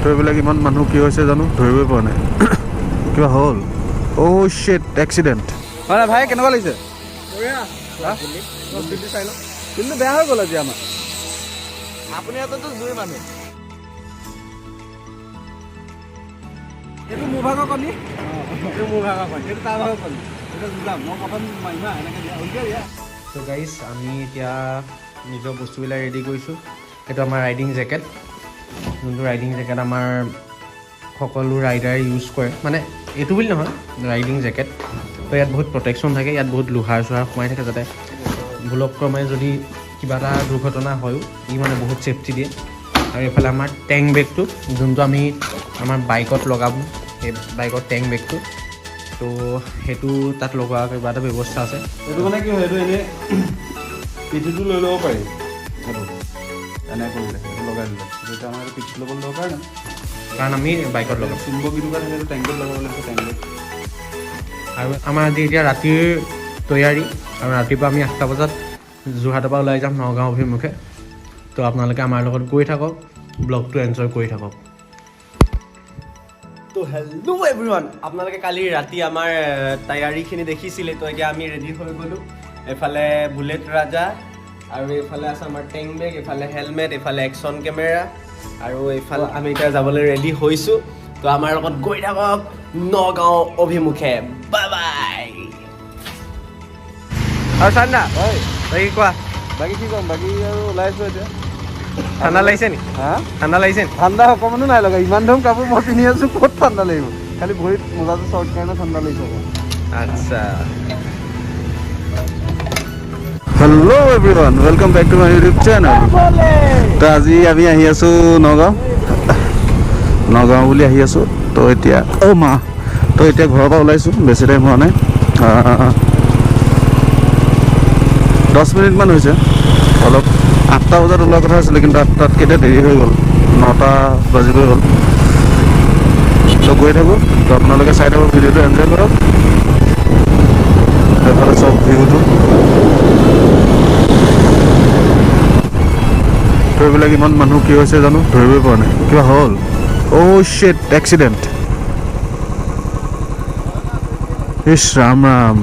তো এইবিলাক ইমান মানুহ কি হৈছে জানো ধৰিবই পৰা নাই কিবা হ'ল অ' শিট এক্সিডেণ্ট হয় নাই ভাই কেনেকুৱা লাগিছে কিন্তু বেয়া হৈ গ'ল আজি আমাৰ আপুনি হাততো জুই মানুহ এইটো মোৰ ভাগৰ কণী এইটো মোৰ ভাগৰ কণী এইটো তাৰ ভাগৰ কণী এইটো যাম মই প্ৰথম মাৰিমা এনেকৈ দিয়া তো গাইজ আমি এতিয়া নিজৰ বস্তুবিলাক ৰেডি কৰিছোঁ এইটো আমাৰ ৰাইডিং জেকেট যোনটো ৰাইডিং জেকেট আমাৰ সকলো ৰাইডাৰে ইউজ কৰে মানে এইটো বুলি নহয় ৰাইডিং জেকেট তো ইয়াত বহুত প্ৰটেকশ্যন থাকে ইয়াত বহুত লোহাৰ চোহাৰ সোমাই থাকে যাতে ভুলক্ৰমে যদি কিবা এটা দুৰ্ঘটনা হয়ো ই মানে বহুত ছেফটি দিয়ে আৰু এইফালে আমাৰ টেং বেগটো যোনটো আমি আমাৰ বাইকত লগাম সেই বাইকৰ টেং বেগটো তো সেইটো তাত লগোৱা কিবা এটা ব্যৱস্থা আছে এইটো মানে কি হয় এইটো এনেই পিঠিটো লৈ ল'ব পাৰি সেইটো এনে কৰিলে সেইটো লগাই দিলে যিটো আমাৰ এইটো পিঠিটো ল'বলৈ দৰকাৰ নাই কাৰণ আমি বাইকত লগাম চুম্বকীটোৰ কাৰণে সেইটো টেংকত লগাব লাগিব টেংকত আৰু আমাৰ আজি এতিয়া ৰাতিৰ তৈয়াৰী আৰু ৰাতিপুৱা আমি 8টা বজাত যোৰহাটৰ পৰা ওলাই যাম নগাঁও অভিমুখে তো আপোনালোকে আমাৰ লগত গৈ থাকক ব্লগটো এনজয় কৰি থাকক তো হেল্ল' এভৰিৱান আপোনালোকে কালি ৰাতি আমাৰ তৈয়াৰীখিনি দেখিছিলে তো এতিয়া আমি ৰেডি হৈ গ'লোঁ এফালে বুলেট ৰাজা আৰু এইফালে আছে আমাৰ টেং বেগ এইফালে হেলমেট এইফালে একশ্যন কেমেৰা আৰু এইফালে আমি এতিয়া যাবলৈ ৰেডি হৈছোঁ তো আমাৰ লগত গৈ থাকক নগাঁও অভিমুখে বাই বাই আৰু চান্দা হয় বাকী কোৱা বাকী কি ক'ম বাকী আৰু ওলাইছোঁ এতিয়া ঠাণ্ডা লাগিছে নি হা ঠাণ্ডা লাগিছে নি ঠাণ্ডা অকণমানো নাই লগা ইমান ধৰণ কাপোৰ মই পিন্ধি আছোঁ ক'ত ঠাণ্ডা লাগিব খালি ভৰিত মোজাটো শ্বৰ্ট কাৰণে ঠাণ্ডা লাগিছে আচ্ছা hello' everyone welcome back to my YouTube channel তো আজি আমি আহি আছোঁ নগাঁও বুলি আহি আছোঁ তো এতিয়া তো এতিয়া ঘৰৰ পৰা ওলাইছোঁ বেছি টাইম হোৱা নাই 10 মিনিটমান হৈছে অলপ 8টা বজাত ওলোৱাৰ কথা আছিলে কিন্তু 8টাতকৈ এতিয়া দেৰি হৈ গ'ল 9টা বাজিবই গ'ল তো গৈ থাকোঁ তো আপোনালোকে চাই থাকক ভিডিঅ'টো এনজয় কৰক এইফালে চব ভিউটো তো এইবিলাক ইমান মানুহ কি হৈছে জানো ধৰিবই পৰা নাই কিবা হ'ল অ' শিট এক্সিডেণ্ট ইছ ৰাম ৰাম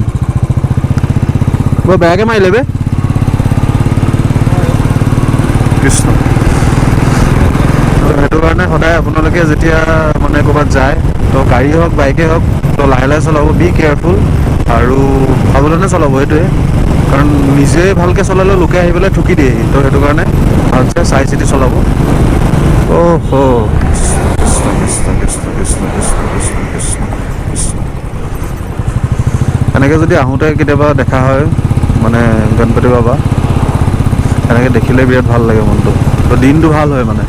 বৰ বেয়াকৈ মাৰিলে বে কৃষ্ণ সেইটো কাৰণে সদায় আপোনালোকে যেতিয়া মানে ক'ৰবাত যায় তো গাড়ী হওক বাইকে হওক তো লাহে লাহে চলাব বি কেয়াৰফুল আৰু সাৱধানে চলাব সেইটোৱে কাৰণ নিজে ভালকৈ চলালেও লোকে আহি পেলাই ঠুকি দিয়েহি তো সেইটো কাৰণে ভালকৈ চাই চিতি চলাব কৃষ্ণ কৃষ্ণ কৃষ্ণ কৃষ্ণ কৃষ্ণ কৃষ্ণ কৃষ্ণ কৃষ্ণ এনেকৈ যদি আহোঁতে কেতিয়াবা দেখা হয় মানে গণপতি বাবা এনেকৈ দেখিলে বিৰাট ভাল লাগে মনটো তো দিনটো ভাল হয় মানে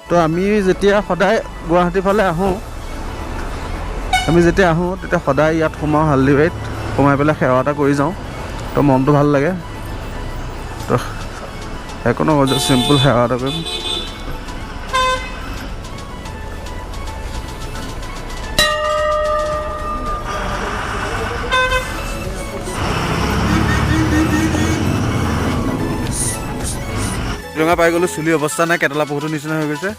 তো আমি যেতিয়া সদায় গুৱাহাটীৰ ফালে আহোঁ তেতিয়া সদায় ইয়াত সোমাওঁ হালদিবাৰীত সোমাই পেলাই সেৱা এটা কৰি যাওঁ তো মনটো ভাল লাগে তো একো নহয় চিম্পুল সেৱা এটা কৰিম ৰঙা পাই গ'লোঁ চুলি অৱস্থা নাই কেটেলা বহুতো নিচিনা হৈ গৈছে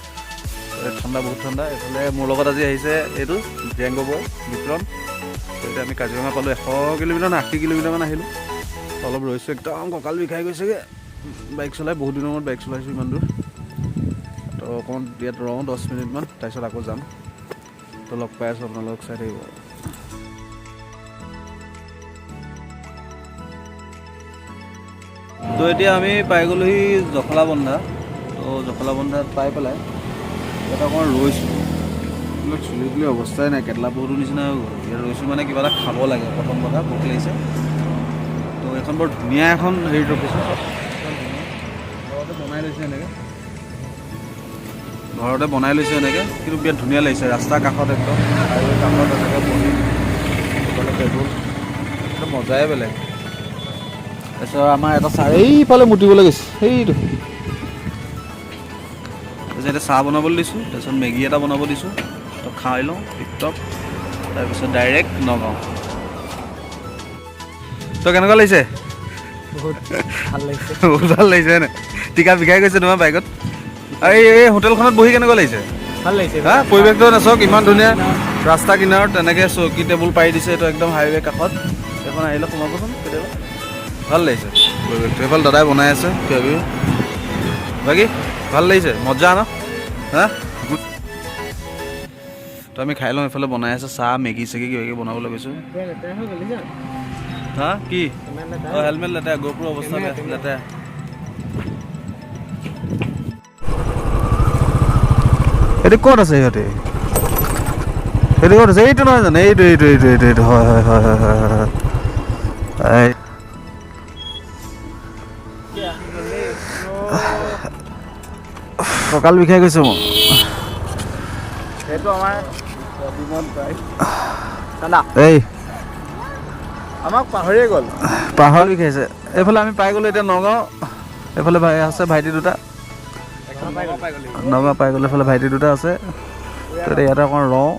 ঠাণ্ডা বহুত ঠাণ্ডা এইফালে মোৰ লগত আজি আহিছে এইটো প্ৰিয়ংক বৌ বিক্ৰম এতিয়া আমি কাজিৰঙা পালোঁ 100 কিলোমিটাৰ নে 80 কিলোমিটাৰমান আহিলোঁ অলপ ৰৈছোঁ একদম কঁকাল বিষাই গৈছেগৈ বাইক চলাই বহুত দিনৰ মূৰত বাইক চলাইছোঁ ইমান দূৰ তো অকণমান ইয়াত ৰওঁ 10 মিনিটমান তাৰপিছত আকৌ যাম তো লগ পাই আছোঁ আপোনালোকক চাই থাকিব তো এতিয়া আমি পাই গ'লোহি জখলাবন্ধা তো জখলাবন্ধাত পাই পেলাই ইয়াত অকণমান ৰৈছোঁ চুলি তুলি অৱস্থাই নাই কেটলা বহুতো নিচিনা হৈ গ'ল ইয়াত ৰৈছোঁ মানে কিবা এটা খাব লাগে প্ৰথম কথা ভোক লাগিছে তো এখন বৰ ধুনীয়া এখন হেৰিত ৰখিছোঁ ঘৰতে বনাই লৈছে এনেকৈ কিন্তু বিৰাট ধুনীয়া লাগিছে ৰাস্তাৰ কাষত একদম হাইৱে কাষত এনেকৈ বহি টেবুল একদম মজাই বেলেগ তাৰপিছত আমাৰ এটা চাহ এইফালে মুতিবলৈ গৈছে সেইটো তাৰপিছত এতিয়া চাহ বনাবলৈ দিছোঁ তাৰপিছত মেগী এটা বনাব দিছোঁ তো খাই লওঁ টিপটপ তাৰপিছত ডাইৰেক্ট নগাঁও তো কেনেকুৱা লাগিছে বহুত ভাল লাগিছে। বহুত ভাল লাগিছে হয়নে? টিকা বিষাই গৈছে তোমাৰ বাইকত। আৰু এই হোটেলখনত বহি কেনেকুৱা লাগিছে? ভাল লাগিছে। হা পৰিৱেশটো নাচাওক ইমান ধুনীয়া, ৰাস্তা কিনাৰত তেনেকৈ চকী টেবুল পাৰি দিছে। এইটো একদম হাইৱে কাষত। এখন আহিলে সোমাবচোন কেতিয়াবা, ভাল লাগিছে পৰিৱেশটো। এইফালে দাদাই বনাই আছে কিবা কিবি, বাকী ভাল লাগিছে, মজা ন? হা তো আমি খাই লওঁ। এইফালে বনাই আছে চাহ, মেগী চেগি কিবা কিবি বনাবলৈ গৈছোঁ। হা কি অঁ হেলমেট লেতেৰা, গোপুৰ অৱস্থা বেয়া, লেতেৰা। এইটো ক'ত আছে সিহঁতে? সেইটো ক'ত আছে? এইটো নহয় জানো? এইটো হয় হয় হয় হয় হয় হয়। কঁকাল বিষাই গৈছে মোৰ। সেইটো আমাৰ এই আমাক পাহৰিয়ে গ'ল। পাহাৰ বিষাইছে। এইফালে আমি পাই গ'লোঁ এতিয়া নগাঁও। এইফালে ভাই আছে ভাইটি দুটা, নগাঁও পাই গ'লোঁ। এইফালে ভাইটি দুটা আছে। তো এতিয়া ইয়াতে অকণ ৰওঁ,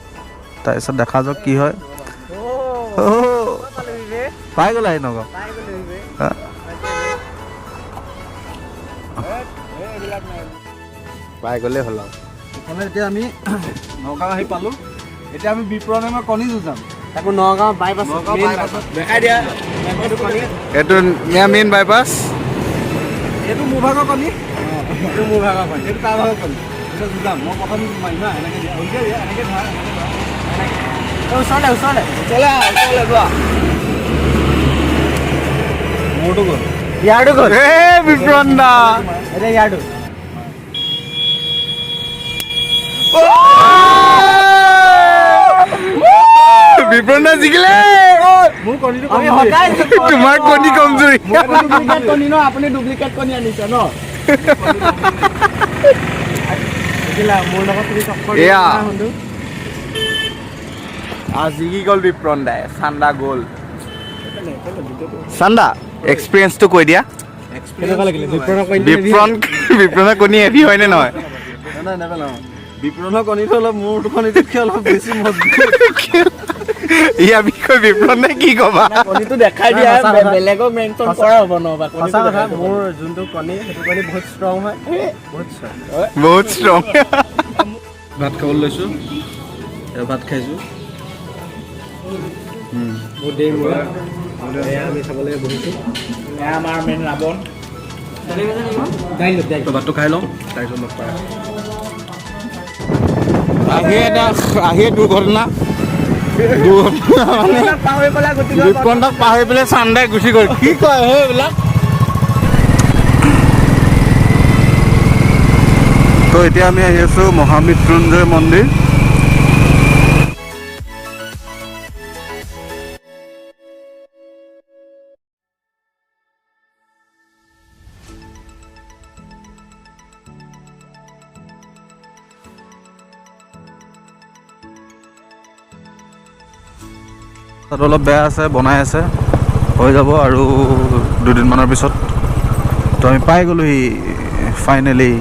তাৰপিছত দেখা যাওক কি হয়। পাই গ'লা আহি নগাঁও। পাই গ'লেই হ'ল আৰু। এইফালে এতিয়া আমি নগাঁও আহি পালোঁ। এতিয়া আমি বিপ্ৰণে মই কণী যুঁজাম। তাকো নগাঁও বাইপাছ দেখাই দিয়া। এইটো মেইন বাইপাছ। এইটো মোৰ ভাগৰ কণী, এইটো মোৰ ভাগৰ পানী। এইটো তাৰ ভাগৰ কণী। এইটো যুঁজাম। মই প্ৰথম মাৰিম হা, এনেকৈ দিয়া, উলকে দিয়া, এনেকৈ ধৰা, ওচৰলে চলে যোৱা। মোৰটো গ'ল। ইয়াৰটো গ'ল। বিপ্ৰণ দা এতিয়া ইয়াৰটো বিপ্ৰণ দা জিকিলে। মোৰ কণীটো তোমাৰ কণী কমজুৰি। ডুপ্লিকেট কণী ন, আপুনি ডুপ্লিকেট কণী আনিছে ন? মোৰ লগত তুমি চক্কৰ এয়া জিকি গ'ল বিপ্ৰণ দাই, চান্দা গ'ল। চান্দা এক্সপিৰিয়েঞ্চটো কৈ দিয়া। কেনেকুৱা লাগিলে বিপ্ৰণৰ কণী হেভি হয়নে নহয়? বিপ্ৰণৰ কণীটো অলপ মোৰটো কণীটোতকৈ অলপ বেছি মজবুত। ইয়াৰ বিষয়ে বিপ্ৰণে কি ক'বা? কণীটো দেখাই দিয়া, বেলেগক মেনশ্যন কৰা হ'ব ন? সঁচা কথা, মোৰ যোনটো কণী সেইটো কণী বহুত ষ্ট্ৰং হয়, বহুত ষ্ট্ৰং। ভাত খাবলৈ লৈছোঁ, ভাত খাইছোঁ। বহুত দেৰি মূৰত আমি খাবলৈ বহিছোঁ। এয়া আমাৰ মেইন ৰাৱণ। ভাতটো খাই লওঁ, তাৰপিছত লগ পাই। আহিয়ে দুৰ্ঘটনা মানে বিপ্ৰণক পাহৰি পেলাই চান্দাই গুচি গ'ল। কি কয় সেইবিলাক? তো এতিয়া আমি আহি আছোঁ মহামৃত্যুঞ্জয় মন্দিৰ। তাত অলপ বেয়া আছে, বনাই আছে, হৈ যাব আৰু দুদিনমানৰ পিছত। তো আমি পাই গ'লোহি ফাইনেলি।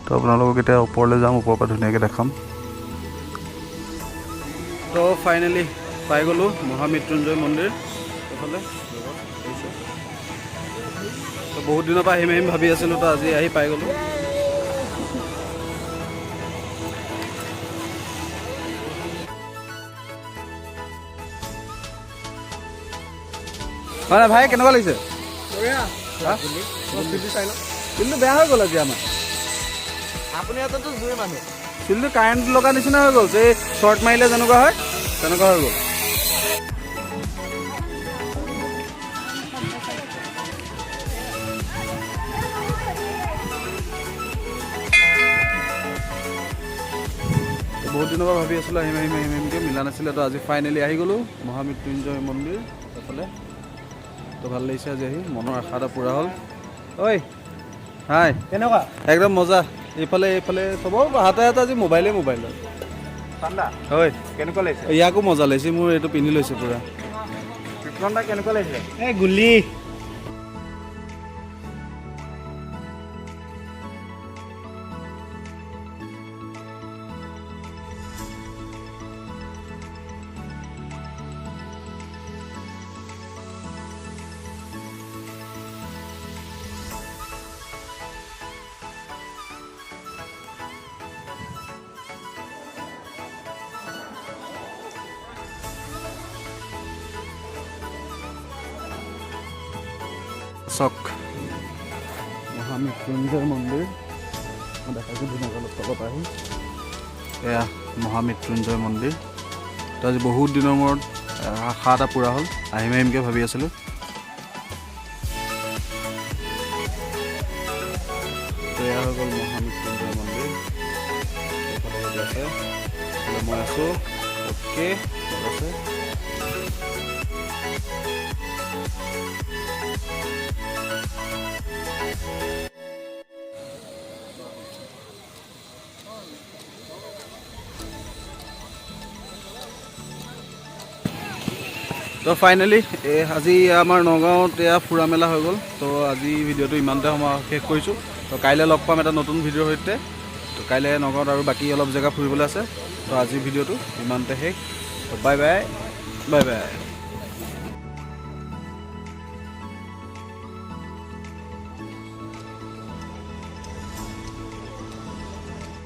তো আপোনালোকক এতিয়া ওপৰলৈ যাম, ওপৰৰ পৰা ধুনীয়াকৈ দেখাম। তো ফাইনেলি পাই গ'লোঁ মহামৃত্যুঞ্জয় মন্দিৰ। এইফালে তো বহুত দিনৰ পৰা আহিম আহিম ভাবি আছিলোঁ, তো আজি আহি পাই গ'লোঁ। হয় ভাই, কেনেকুৱা লাগিছে? কিন্তু বেয়া হৈ গ'ল আজি আমাৰ। আপুনি এটাতো জুই মানুহ। কিন্তু কাৰেণ্ট লগা নিচিনা হৈ গ'ল, যে শ্বৰ্ট মাৰিলে যেনেকুৱা হয় তেনেকুৱা হৈ গ'ল। বহুত দিনৰ পৰা ভাবি আছিলোঁ আহিম আহিমকৈ, মিলা নাছিলে। তো আজি ফাইনেলি আহি গ'লোঁ মহামৃত্যুঞ্জয় মন্দিৰ এইফালে। তো ভাল লাগিছে আজি আহি, মনৰ আশা এটা পূৰা হ'ল। ঐ হাই, কেনেকুৱা? একদম মজা। এইফালে চবৰ হাতে হাতে আজি মোবাইল। চান্দা হয়, কেনেকুৱা লাগিছে? ইয়াকো মজা লাগিছে, মোৰ এইটো পিন্ধি লৈছে পূৰা। বিপ্ৰণ দা কেনেকুৱা লাগিছে? এই গুলি চাওক মহামৃত্যুঞ্জয় মন্দিৰ মই দেখাইছোঁ ধুনীয়াকৈ অলপ তলত আহি এয়া মহামৃত্যুঞ্জয় মন্দিৰ তো আজি বহুত দিনৰ মূৰত আশা এটা পূৰা হ'ল আহিম আহিমকৈ ভাবি আছিলোঁ তো এয়া হৈ গ'ল মহামৃত্যুঞ্জয় মন্দিৰ এইফালে আছে মই আছোঁ অ'কে আছে তো ফাইনেলি আজি আমাৰ নগাঁৱত এয়া ফুৰা মেলা হৈ গ'ল তো আজি ভিডিঅ'টো ইমানতে সময় শেষ কৰিছোঁ তো কাইলৈ লগ পাম এটা নতুন ভিডিঅ'ৰ সৈতে তো কাইলৈ নগাঁৱত আৰু বাকী অলপ জেগা ফুৰিবলৈ আছে তো আজিৰ ভিডিঅ'টো ইমানতে শেষ তো বাই বাই বাই বাই